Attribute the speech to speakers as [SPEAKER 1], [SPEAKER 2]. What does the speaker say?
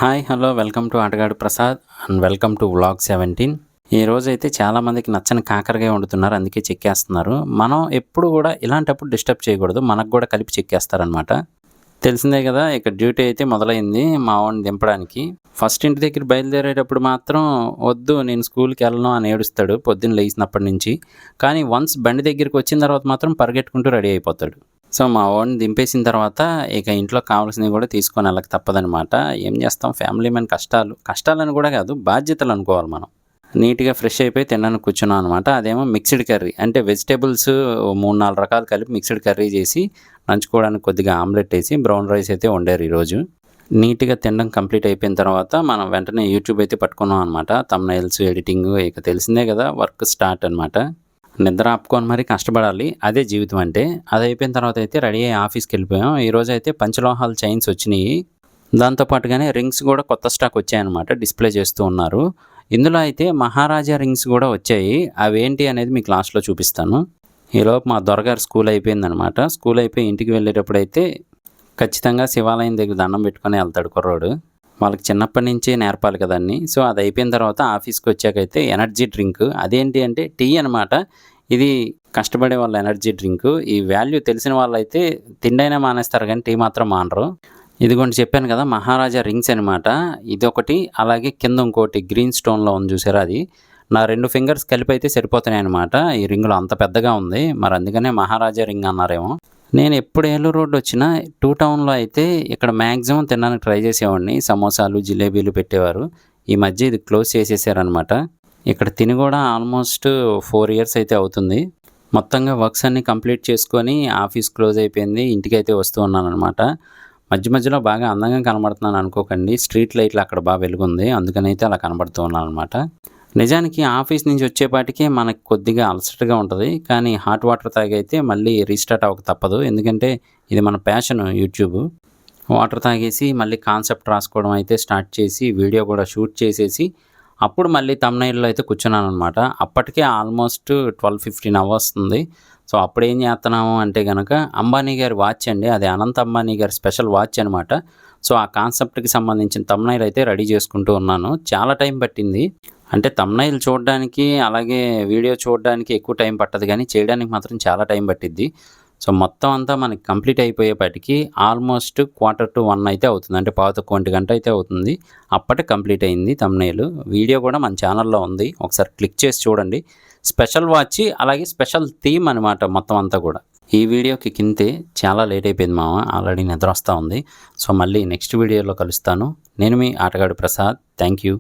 [SPEAKER 1] Hi hello welcome to ఆటగాడు Prasad and welcome to vlog 17. ఈ రోజైతే చాలామందికి నచ్చని కాకరకాయ వండుతున్నారు, అందుకే చెక్కేస్తున్నారు. మనం ఎప్పుడు కూడా ఇలాంటప్పుడు డిస్టర్బ్ చేయకూడదు, మనకు కూడా కలిపి చెక్కేస్తారనమాట. తెలిసిందే కదా, ఇక డ్యూటీ అయితే మొదలైంది మా వాడిని దింపడానికి. ఫస్ట్ ఇంటి దగ్గర బయలుదేరేటప్పుడు మాత్రం వద్దు నేను స్కూల్కి వెళ్ళను అని ఏడుస్తాడు పొద్దున్న లేచినప్పటి నుంచి. కానీ వన్స్ బండి దగ్గరికి వచ్చిన తర్వాత మాత్రం పరిగెట్టుకుంటూ రెడీ అయిపోతాడు. సో మా వాడిని దింపేసిన తర్వాత ఇక ఇంట్లో కావాల్సినవి కూడా తీసుకొని వెళ్ళక తప్పదనమాట. ఏం చేస్తాం, ఫ్యామిలీ మ్యాన్ కష్టాలని కూడా కాదు, బాధ్యతలు అనుకోవాలి మనం. నీట్గా ఫ్రెష్ అయిపోయి తినడానికి కూర్చున్నాం అనమాట. అదేమో మిక్స్డ్ కర్రీ, అంటే వెజిటేబుల్స్ 3-4 రకాలు కలిపి మిక్స్డ్ కర్రీ చేసి నంచుకోవడానికి కొద్దిగా ఆమ్లెట్ వేసి బ్రౌన్ రైస్ అయితే వండారు ఈరోజు. నీట్గా తినడం కంప్లీట్ అయిపోయిన తర్వాత మనం వెంటనే యూట్యూబ్ అయితే పట్టుకున్నాం అనమాట. థంబ్నెయిల్స్ ఎడిటింగ్, ఇక తెలిసిందే కదా, వర్క్ స్టార్ట్ అనమాట. నిద్ర ఆపుకొని మరీ కష్టపడాలి, అదే జీవితం అంటే. అది అయిపోయిన తర్వాత అయితే రెడీ అయ్యి ఆఫీస్కి వెళ్ళిపోయాం. ఈరోజు అయితే పంచలోహాల చైన్స్ వచ్చినాయి, దాంతోపాటుగానే రింగ్స్ కూడా కొత్త స్టాక్ వచ్చాయన్నమాట, డిస్ప్లే చేస్తూ ఉన్నారు. ఇందులో అయితే మహారాజా రింగ్స్ కూడా వచ్చాయి, అవేంటి అనేది మీకు లాస్ట్లో చూపిస్తాను. ఈలోపు మా దొరగారు స్కూల్ అయిపోయిందనమాట. స్కూల్ అయిపోయి ఇంటికి వెళ్ళేటప్పుడు అయితే ఖచ్చితంగా శివాలయం దగ్గర దండం పెట్టుకొని వెళ్తాడు కుర్రోడు. వాళ్ళకి చిన్నప్పటి నుంచే నేర్పాలి కదండి. సో అది అయిపోయిన తర్వాత ఆఫీస్కి వచ్చాకైతే ఎనర్జీ డ్రింక్, అదేంటి అంటే టీ అనమాట. ఇది కష్టపడే వాళ్ళ ఎనర్జీ డ్రింక్. ఈ వాల్యూ తెలిసిన వాళ్ళైతే తిండైనా మానేస్తారు కానీ టీ మాత్రం మానరు. ఇదిగోండి చెప్పాను కదా, మహారాజా రింగ్స్ అనమాట. ఇదొకటి, అలాగే కింద ఇంకోటి గ్రీన్ స్టోన్లో ఉంది చూసారా, అది నా 2 ఫింగర్స్ కలిపి అయితే సరిపోతున్నాయి అనమాట. ఈ రింగులో అంత పెద్దగా ఉంది, మరి అందుకనే మహారాజా రింగ్ అన్నారేమో. నేను ఎప్పుడు ఏలూరు రోడ్డు వచ్చినా 2 టౌన్లో అయితే ఇక్కడ మ్యాక్సిమం తినడానికి ట్రై చేసేవాడిని. సమోసాలు జిలేబీలు పెట్టేవారు. ఈ మధ్య ఇది క్లోజ్ చేసేసారనమాట. ఇక్కడ తిని కూడా ఆల్మోస్ట్ 4 ఇయర్స్ అయితే అవుతుంది. మొత్తంగా వర్క్స్ అన్నీ కంప్లీట్ చేసుకొని ఆఫీస్ క్లోజ్ అయిపోయింది, ఇంటికి అయితే వస్తూ ఉన్నాను అనమాట. మధ్యలో బాగా అందంగా కనబడుతున్నాను అనుకోకండి, స్ట్రీట్ లైట్లు అక్కడ బాగా వెలుగుంది, అందుకనైతే అలా కనబడుతూ ఉన్నాను అనమాట. నిజానికి ఆఫీస్ నుంచి వచ్చేపాటికే మనకు కొద్దిగా అలసటగా ఉంటుంది, కానీ హాట్ వాటర్ తాగైతే మళ్ళీ రీస్టార్ట్ అవ్వక తప్పదు. ఎందుకంటే ఇది మన ప్యాషన్ యూట్యూబ్. వాటర్ తాగేసి మళ్ళీ కాన్సెప్ట్ రాసుకోవడం అయితే స్టార్ట్ చేసి వీడియో కూడా షూట్ చేసేసి అప్పుడు మళ్ళీ థంబ్నెయిల్లో అయితే కూర్చున్నాను అనమాట. అప్పటికే ఆల్మోస్ట్ 12-15 అవర్స్ ఉంది. సో అప్పుడు ఏం చేస్తున్నాము అంటే కనుక, అంబానీ గారి వాచ్ అండి, అది అనంత్ అంబానీ గారి స్పెషల్ వాచ్ అనమాట. సో ఆ కాన్సెప్ట్కి సంబంధించిన థంబ్నెయిల్ అయితే రెడీ చేసుకుంటూ ఉన్నాను. చాలా టైం పట్టింది, అంటే థంబ్నెయిల్ చూడడానికి అలాగే వీడియో చూడడానికి ఎక్కువ టైం పట్టదు, కానీ చేయడానికి మాత్రం చాలా టైం పట్టిద్ది. సో మొత్తం అంతా మనకి కంప్లీట్ అయిపోయేపాటికి ఆల్మోస్ట్ 1:45 అయితే అవుతుంది, అంటే 1:15 గంట అయితే అవుతుంది. అప్పటికి కంప్లీట్ అయింది థంబ్నెయిల్. వీడియో కూడా మన ఛానల్లో ఉంది, ఒకసారి క్లిక్ చేసి చూడండి. స్పెషల్ వాచ్ అలాగే స్పెషల్ థీమ్ అనమాట మొత్తం అంతా కూడా. ఈ వీడియోకి కింతే చాలా లేట్ అయిపోయింది మామ, ఆల్రెడీ నిద్ర వస్తూ ఉంది. సో మళ్ళీ నెక్స్ట్ వీడియోలో కలుస్తాను. నేను మీ ఆటగాడు ప్రసాద్. Thank you.